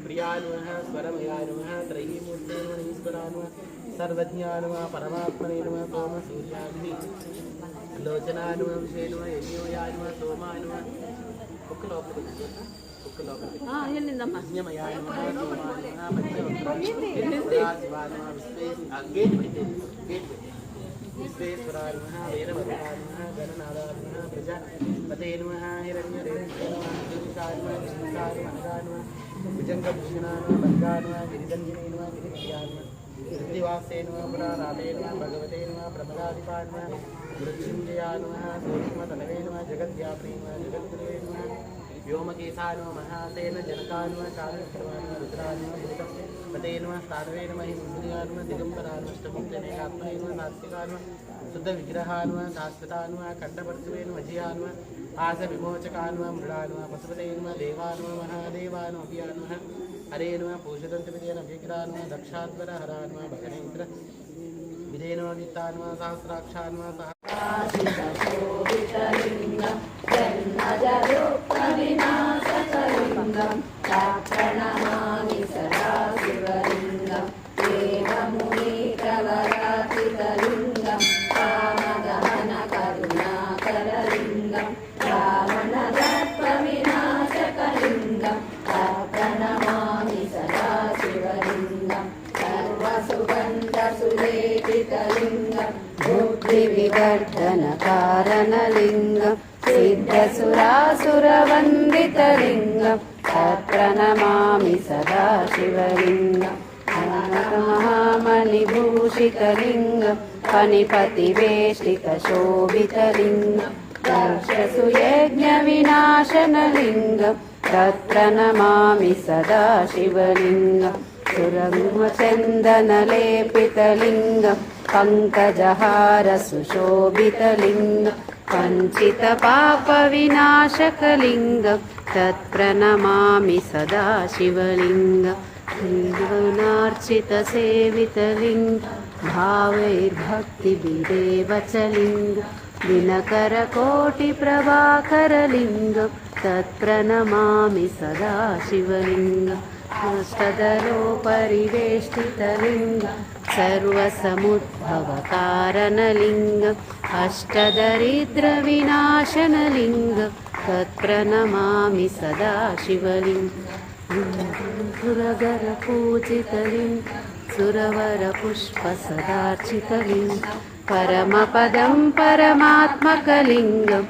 प्रियानुः स्वरमयानुः त्रयीमूर्तेश्वरानुः सर्वज्ञानुः परमात्मने नमः सोम सूर्याभिः लोचनानुः विषेनुः यज्ञोयानुः सोमानुः विश्वेश्वरानुः वीरभद्रानुः गणनादानुः प्रजापते नमः हिरण्यरेणुः विष्णुसानुः भुजङ्गभूषणानुः भद्रानुः गिरिदञ्जने नमः गिरिप्रियानुः कृतिवासेनुः पुराराधेनुः भगवते नमः प्रमदाधिपानुः मृत्युञ्जयानुः सूक्ष्मतनवे नमः जगद्व्यापिने नमः जगद्गुरुवे नमः व्योमकेशानुः महासेन जनकानुः शान्तकर्मानुः रुद्रानुः भूतपते नमः स्थानवे नमः हिंसुर्यानुः दिगम्बरानुः अष्टमुक्तनेकात्मने नमः नास्तिकानुः शुद्धविग्रहानुः शाश्वतानुः खण्डपर्शुवे नमः अजयानुः आसविमोचकानुः मृडानुः पशुपते नमः देवानुः महादेवानुः अभियानुः हरे नमः पूषदन्तविधेन विग्रहानुः दक्षाध्वरहरानुः भगनेन्द्र विधेन नित्यानुः सहस्राक्षानुः जन्मजदुःखविनाशकलिङ्गं प्रणमामि सदा शिवलिङ्गं देवमुनीप्रवरातितलिङ्गं कामदहनकरुणाकरलिङ्गं रावणदर्पविनाशकलिङ्गं प्रणमामि सदा शिवलिङ्गं सर्वसुगन्धसुलेपितलिङ्गं बुद्धिविवर्धनकारणलिङ्गं सिद्धसुरासुरवन्दितलिङ्गं तत्प्रणमामि सदा शिवलिङ्गं महामणिभूषितलिङ्गं फणिपतिवेष्टितशोभितलिङ्गं दर्शसुयज्ञविनाशनलिङ्गं तत्प्रणमामि सदा शिवलिङ्गं सुरङ्गचन्दनलेपितलिङ्गं पङ्कजहारसुशोभितलिङ्गं पञ्चितपापविनाशकलिङ्गं तत्प्रणमामि सदा शिवलिङ्गं त्रिभुवनार्चितसेवितलिङ्गं भावैर्भक्तिभिरेव च लिङ्गं दिनकरकोटिप्रभाकरलिङ्गं तत्प्रणमामि सदा शिवलिङ्गम् अष्टदलोपरिवेष्टितलिङ्गं सर्वसमुद्भवकारणलिङ्गम् अष्टदरिद्रविनाशनलिङ्गं तत्प्रणमामि सदा शिवलिङ्गं सुरगरपूजितलिङ्गं सुरवरपुष्पसदार्चितलिङ्गं परमपदं परमात्मकलिङ्गं